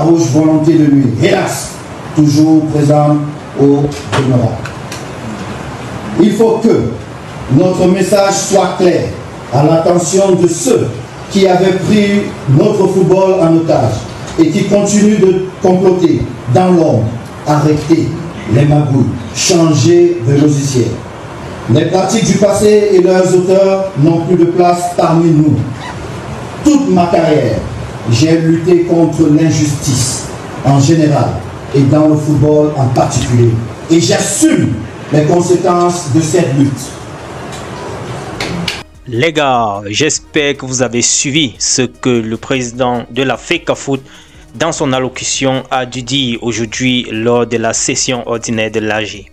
farouche volonté de lui, hélas, toujours présente au demeurant. Il faut que notre message soit clair à l'attention de ceux qui avaient pris notre football en otage et qui continuent de comploter dans l'ombre. Arrêter les magouilles, changer de logiciel. Les pratiques du passé et leurs auteurs n'ont plus de place parmi nous. Toute ma carrière, j'ai lutté contre l'injustice en général et dans le football en particulier. Et j'assume les conséquences de cette lutte. Les gars, j'espère que vous avez suivi ce que le président de la FECAFOOT dans son allocution a dû dire aujourd'hui lors de la session ordinaire de l'AG.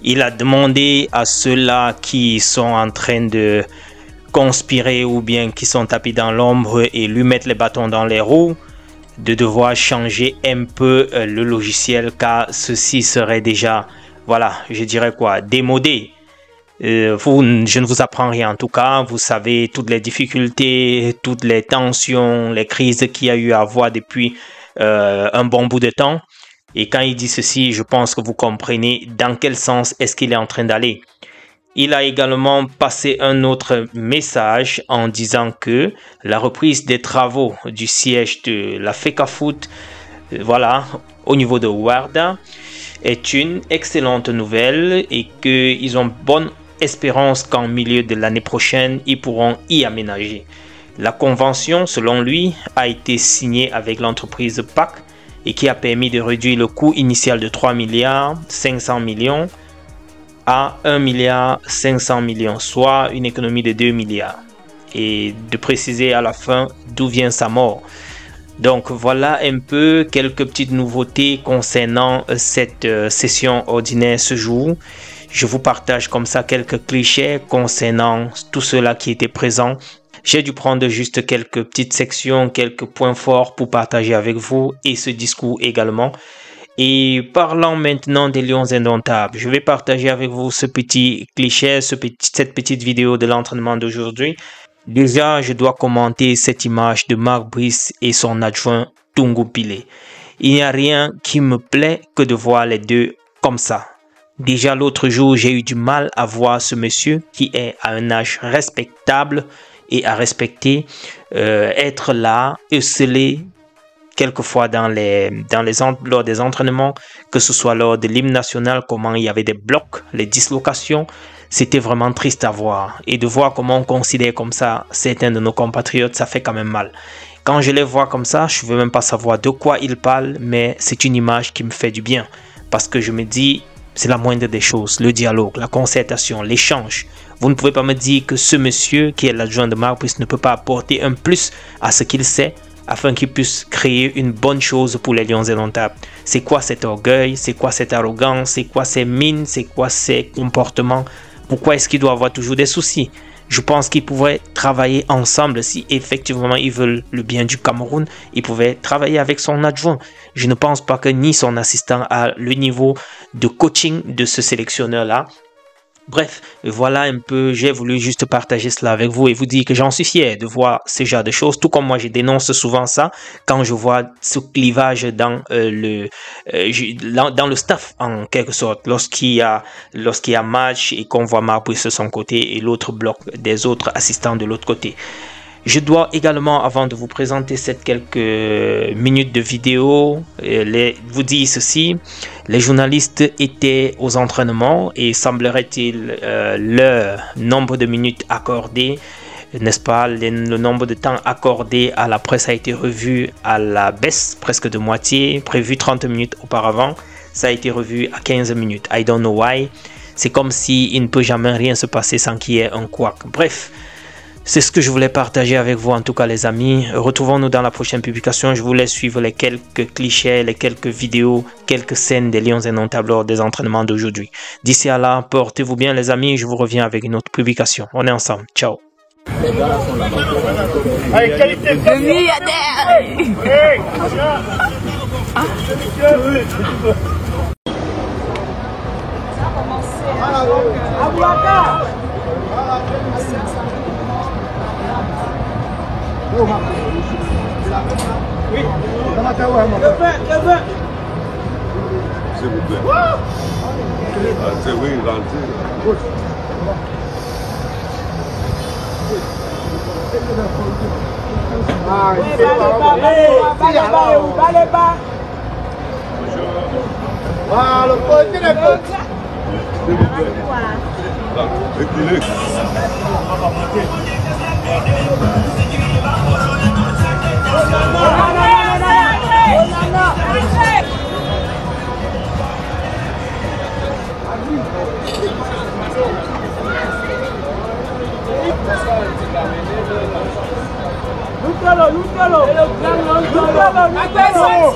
Il a demandé à ceux-là qui sont en train de conspirer ou bien qui sont tapés dans l'ombre et lui mettre les bâtons dans les roues de devoir changer un peu le logiciel, car ceci serait déjà, voilà, je dirais quoi, démodé. Je ne vous apprends rien en tout cas, vous savez toutes les difficultés, toutes les tensions, les crises qu'il y a eu à avoir depuis un bon bout de temps. Et quand il dit ceci, je pense que vous comprenez dans quel sens est-ce qu'il est en train d'aller. Il a également passé un autre message en disant que la reprise des travaux du siège de la FECAFOOT, voilà, au niveau de Ouarda, est une excellente nouvelle et qu'ils ont bonne espérance qu'en milieu de l'année prochaine, ils pourront y aménager. La convention, selon lui, a été signée avec l'entreprise PAC et qui a permis de réduire le coût initial de 3 milliards 500 millions à 1 milliard 500 millions, soit une économie de 2 milliards. Et de préciser à la fin d'où vient sa mort. Donc voilà un peu quelques petites nouveautés concernant cette session ordinaire ce jour. Je vous partage comme ça quelques clichés concernant tout cela qui était présent. J'ai dû prendre juste quelques petites sections, quelques points forts pour partager avec vous et ce discours également. Et parlant maintenant des Lions indomptables, je vais partager avec vous ce petit cliché, cette petite vidéo de l'entraînement d'aujourd'hui. Déjà, je dois commenter cette image de Marc Brice et son adjoint Tungu Pile. Il n'y a rien qui me plaît que de voir les deux comme ça. Déjà l'autre jour, j'ai eu du mal à voir ce monsieur qui est à un âge respectable et à respecter, être là, esselé quelquefois lors des entraînements, que ce soit lors de l'hymne national, comment il y avait des blocs, les dislocations. C'était vraiment triste à voir. Et de voir comment on considère comme ça certains de nos compatriotes, ça fait quand même mal. Quand je les vois comme ça, je ne veux même pas savoir de quoi ils parlent, mais c'est une image qui me fait du bien. Parce que je me dis, c'est la moindre des choses, le dialogue, la concertation, l'échange. Vous ne pouvez pas me dire que ce monsieur qui est l'adjoint de Marc Brice ne peut pas apporter un plus à ce qu'il sait afin qu'il puisse créer une bonne chose pour les Lions indomptables. C'est quoi cet orgueil? C'est quoi cette arrogance? C'est quoi ces mines? C'est quoi ces comportements? Pourquoi est-ce qu'il doit avoir toujours des soucis? Je pense qu'ils pourraient travailler ensemble si effectivement ils veulent le bien du Cameroun. Ils pouvaient travailler avec son adjoint. Je ne pense pas que ni son assistant a le niveau de coaching de ce sélectionneur-là. Bref, voilà un peu, j'ai voulu juste partager cela avec vous et vous dire que j'en suis fier de voir ce genre de choses, tout comme moi je dénonce souvent ça quand je vois ce clivage dans le staff en quelque sorte, lorsqu'il y a match et qu'on voit Marc Brice de son côté et l'autre bloc des autres assistants de l'autre côté. Je dois également, avant de vous présenter cette quelques minutes de vidéo, vous dire ceci. Les journalistes étaient aux entraînements et semblerait-il leur nombre de minutes accordées, n'est-ce pas, le nombre de temps accordé à la presse a été revu à la baisse, presque de moitié, prévu 30 minutes auparavant. Ça a été revu à 15 minutes. I don't know why. C'est comme si il ne peut jamais rien se passer sans qu'il y ait un couac. Bref. C'est ce que je voulais partager avec vous en tout cas les amis. Retrouvons-nous dans la prochaine publication. Je vous laisse suivre les quelques clichés, les quelques vidéos, quelques scènes des Lions indomptables lors des entraînements d'aujourd'hui. D'ici à là, portez-vous bien les amis. Je vous reviens avec une autre publication. On est ensemble. Ciao. Allez, qualité oui. S'il vous plaît. Rentrez, oui, rentrez. Le côté de côté. Reculez. Lúchalo, lúchalo. Lúchalo, lúchalo.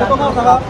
Comment ça va?